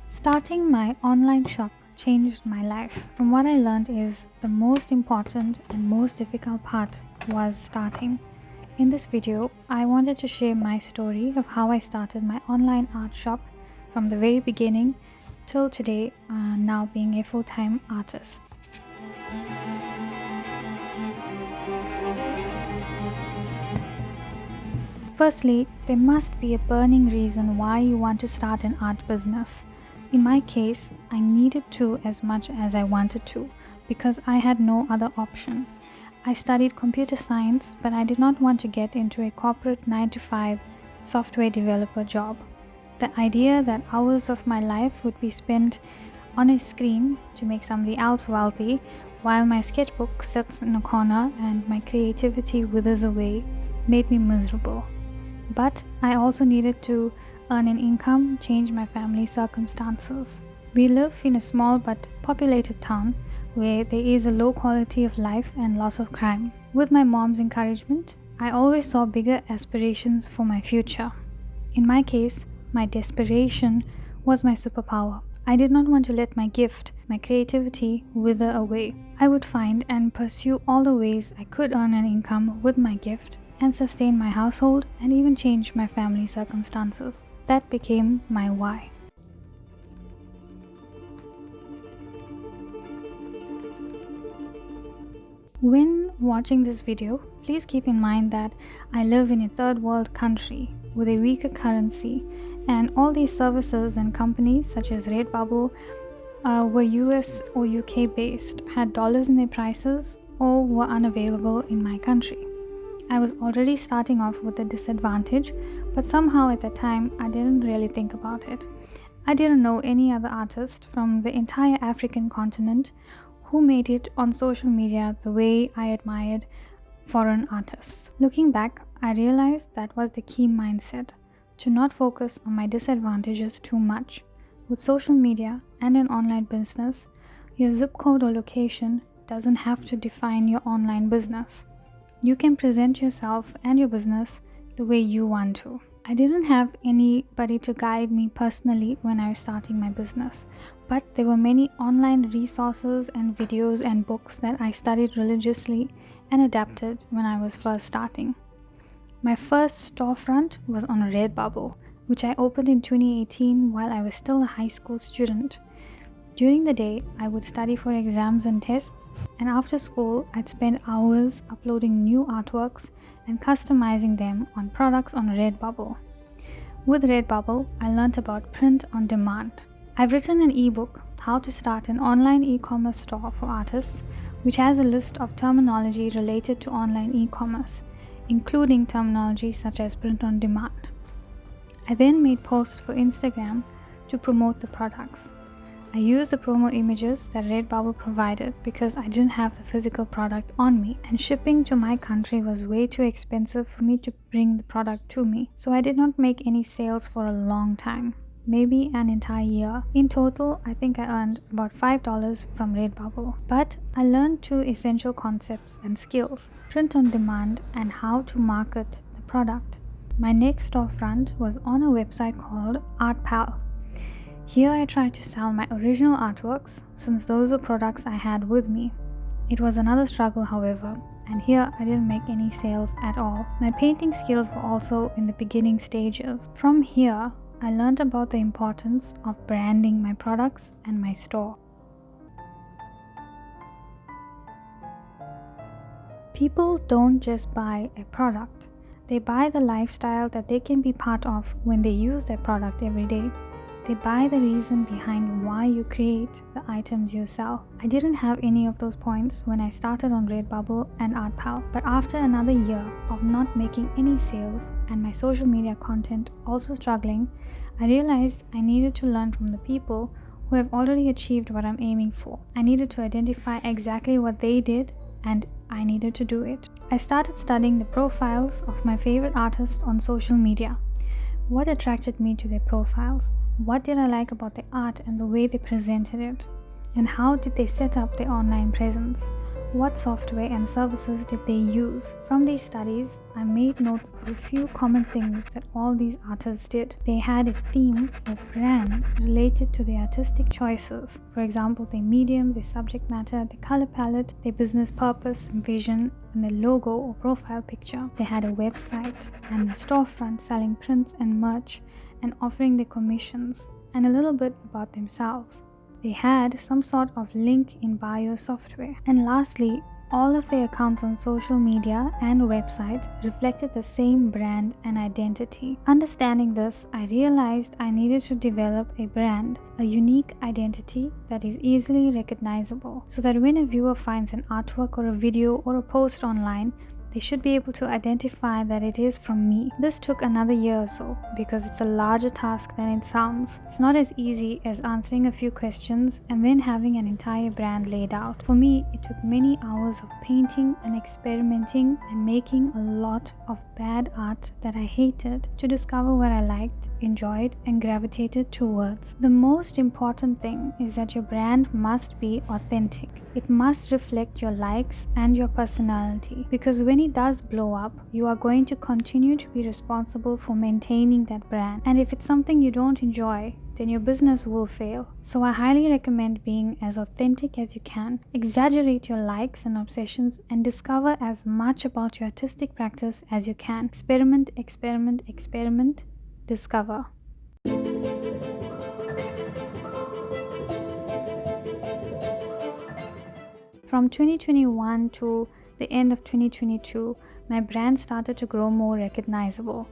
Starting my online shop changed my life. From what I learned is the most important and most difficult part was starting. In this video, I wanted to share my story of how I started my online art shop from the very beginning till today, now being a full-time artist. Firstly, there must be a burning reason why you want to start an art business. In my case, I needed to as much as I wanted to because I had no other option. I studied computer science, but I did not want to get into a corporate 9-to-5 software developer job. The idea that hours of my life would be spent on a screen to make somebody else wealthy while my sketchbook sits in a corner and my creativity withers away made me miserable. But I also needed to earn an income, change my family circumstances. We live in a small but populated town where there is a low quality of life and lots of crime. With my mom's encouragement, I always saw bigger aspirations for my future. In my case, my desperation was my superpower. I did not want to let my gift, my creativity, wither away. I would find and pursue all the ways I could earn an income with my gift and sustain my household and even change my family circumstances. That became my why. When watching this video, please keep in mind that I live in a third world country with a weaker currency, and all these services and companies such as Redbubble were US or UK based, had dollars in their prices, or were unavailable in my country. I was already starting off with a disadvantage, but somehow at that time I didn't really think about it. I didn't know any other artist from the entire African continent who made it on social media the way I admired foreign artists. Looking back, I realized that was the key mindset, to not focus on my disadvantages too much. With social media and an online business, your zip code or location doesn't have to define your online business. You can present yourself and your business the way you want to. I didn't have anybody to guide me personally when I was starting my business, but there were many online resources and videos and books that I studied religiously and adapted when I was first starting. My first storefront was on Redbubble, which I opened in 2018 while I was still a high school student. During the day, I would study for exams and tests, and after school, I'd spend hours uploading new artworks and customizing them on products on Redbubble. With Redbubble, I learned about print on demand. I've written an ebook, How to Start an Online E-commerce Store for Artists, which has a list of terminology related to online e-commerce, including terminology such as print on demand. I then made posts for Instagram to promote the products. I used the promo images that Redbubble provided because I didn't have the physical product on me, and shipping to my country was way too expensive for me to bring the product to me, so I did not make any sales for a long time, maybe an entire year. In total, I think I earned about $5 from Redbubble. But I learned two essential concepts and skills: print on demand and how to market the product. My next storefront was on a website called ArtPal. Here I tried to sell my original artworks, since those were products I had with me. It was another struggle, however, and here I didn't make any sales at all. My painting skills were also in the beginning stages. From here, I learned about the importance of branding my products and my store. People don't just buy a product, they buy the lifestyle that they can be part of when they use their product every day. They buy the reason behind why you create the items you sell. I didn't have any of those points when I started on Redbubble and ArtPal, but after another year of not making any sales and my social media content also struggling, I realized I needed to learn from the people who have already achieved what I'm aiming for. I needed to identify exactly what they did, and I needed to do it. I started studying the profiles of my favorite artists on social media. What attracted me to their profiles? What did I like about the art and the way they presented it? And how did they set up their online presence? what software and services did they use. From these studies, I made notes of a few common things that all these artists did. They had a theme or brand related to their artistic choices. For example, their medium, their subject matter, their color palette, their business purpose, vision, and their logo or profile picture. They had a website and a storefront selling prints and merch and offering their commissions, and a little bit about themselves. They had some sort of link in bio software. And lastly, all of their accounts on social media and website reflected the same brand and identity. Understanding this, I realized I needed to develop a brand, a unique identity that is easily recognizable, so that when a viewer finds an artwork or a video or a post online, they should be able to identify that it is from me. This took another year or so because it's a larger task than it sounds. It's not as easy as answering a few questions and then having an entire brand laid out. For me, it took many hours of painting and experimenting and making a lot of bad art that I hated to discover what I liked, enjoyed, and gravitated towards. The most important thing is that your brand must be authentic. It must reflect your likes and your personality, because when it does blow up, you are going to continue to be responsible for maintaining that brand. And if it's something you don't enjoy, then your business will fail. So I highly recommend being as authentic as you can. Exaggerate your likes and obsessions and discover as much about your artistic practice as you can. Experiment, experiment, experiment, discover. From 2021 to the end of 2022, my brand started to grow more recognizable.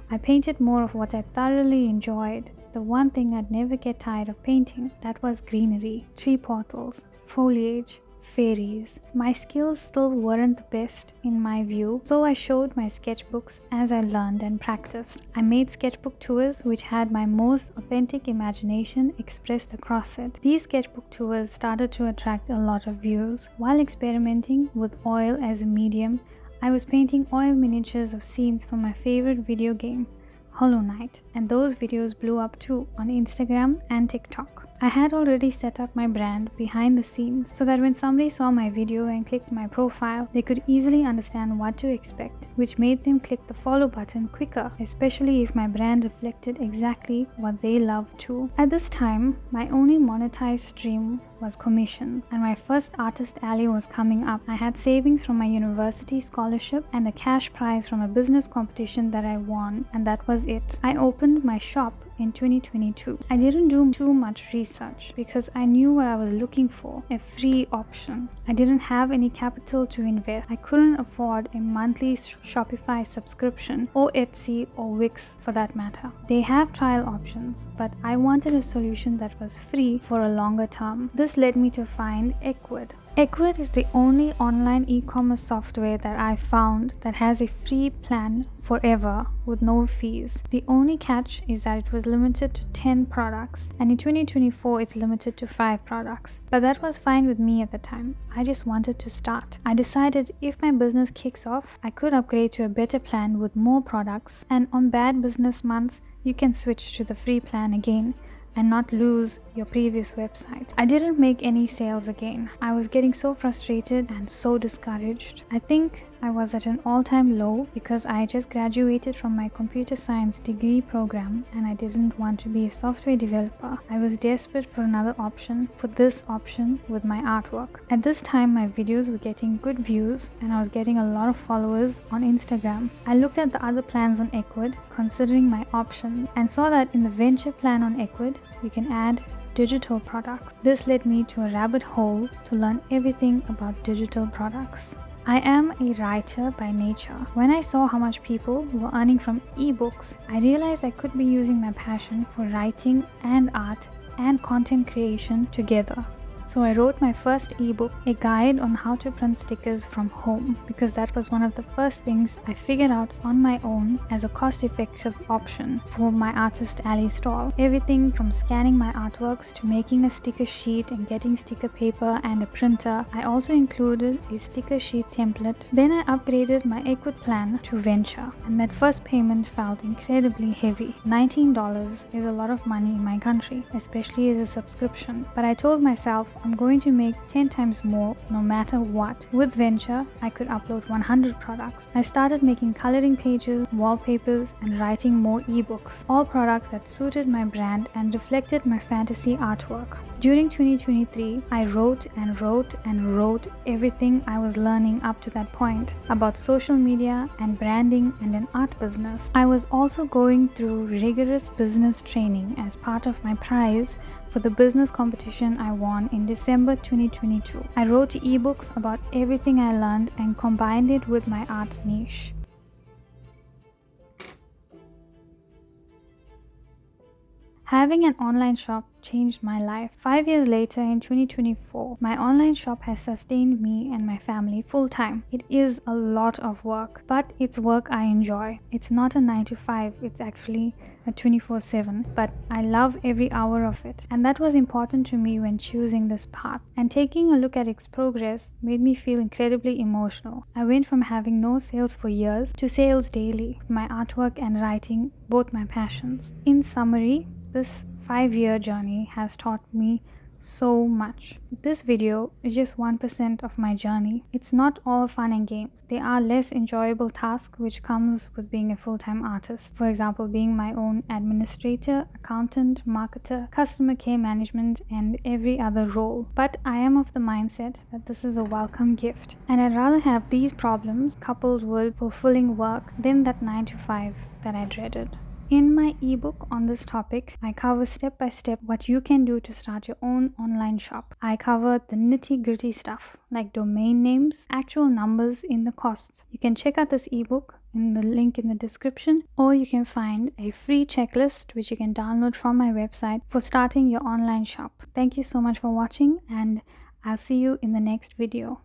I painted more of what I thoroughly enjoyed. The one thing I'd never get tired of painting, that was greenery, tree portals, foliage, fairies. My skills still weren't the best in my view, so I showed my sketchbooks as I learned and practiced. I made sketchbook tours which had my most authentic imagination expressed across it. These sketchbook tours started to attract a lot of views. While experimenting with oil as a medium, I was painting oil miniatures of scenes from my favorite video game, Hollow Knight, and those videos blew up too on Instagram and TikTok. I had already set up my brand behind the scenes so that when somebody saw my video and clicked my profile, they could easily understand what to expect, which made them click the follow button quicker, especially if my brand reflected exactly what they love too. At this time, my only monetized stream was commissions, and my first artist alley was coming up. I had savings from my university scholarship and the cash prize from a business competition that I won, and that was it. I opened my shop in 2022. I didn't do too much research because I knew what I was looking for, a free option. I didn't have any capital to invest. I couldn't afford a monthly Shopify subscription or Etsy or Wix for that matter. They have trial options, but I wanted a solution that was free for a longer term. This led me to find Ecwid. Ecwid is the only online e-commerce software that I found that has a free plan forever with no fees. The only catch is that it was limited to 10 products, and in 2024 it's limited to 5 products. But that was fine with me at the time. I just wanted to start. I decided if my business kicks off, I could upgrade to a better plan with more products, and on bad business months, you can switch to the free plan again and not lose your previous website. I didn't make any sales again. I was getting so frustrated and so discouraged. I think I was at an all-time low because I just graduated from my computer science degree program and I didn't want to be a software developer. I was desperate for another option, for this option with my artwork. At this time, my videos were getting good views and I was getting a lot of followers on Instagram. I looked at the other plans on Ecwid, considering my option, and saw that in the venture plan on Ecwid, you can add digital products. This led me to a rabbit hole to learn everything about digital products. I am a writer by nature. When I saw how much people were earning from ebooks, I realized I could be using my passion for writing and art and content creation together. So I wrote my first ebook, a guide on how to print stickers from home, because that was one of the first things I figured out on my own as a cost-effective option for my Artist Alley stall. Everything from scanning my artworks to making a sticker sheet and getting sticker paper and a printer. I also included a sticker sheet template. Then I upgraded my Ecwid plan to Venture, and that first payment felt incredibly heavy. $19 is a lot of money in my country, especially as a subscription. But I told myself I'm going to make 10 times more no matter what. With Venture, I could upload 100 products. I started making coloring pages, wallpapers, and writing more ebooks, all products that suited my brand and reflected my fantasy artwork. During 2023, I wrote and wrote and wrote everything I was learning up to that point about social media and branding and an art business. I was also going through rigorous business training as part of my prize for the business competition I won in December 2022. I wrote ebooks about everything I learned and combined it with my art niche. Having an online shop changed my life. 5 years later, in 2024, my online shop has sustained me and my family full time. It is a lot of work, but it's work I enjoy. It's not a 9 to 5, it's actually a 24/7, but I love every hour of it. And that was important to me when choosing this path. And taking a look at its progress made me feel incredibly emotional. I went from having no sales for years to sales daily, with my artwork and writing both my passions. In summary, this 5-year journey has taught me so much. This video is just 1% of my journey. It's not all fun and games. There are less enjoyable tasks which comes with being a full-time artist. For example, being my own administrator, accountant, marketer, customer care management, and every other role. But I am of the mindset that this is a welcome gift. And I'd rather have these problems coupled with fulfilling work than that 9 to 5 that I dreaded. In my ebook on this topic, I cover step by step what you can do to start your own online shop. I cover the nitty-gritty stuff like domain names, actual numbers in the costs. You can check out this ebook in the link in the description, or you can find a free checklist which you can download from my website for starting your online shop. Thank you so much for watching, and I'll see you in the next video.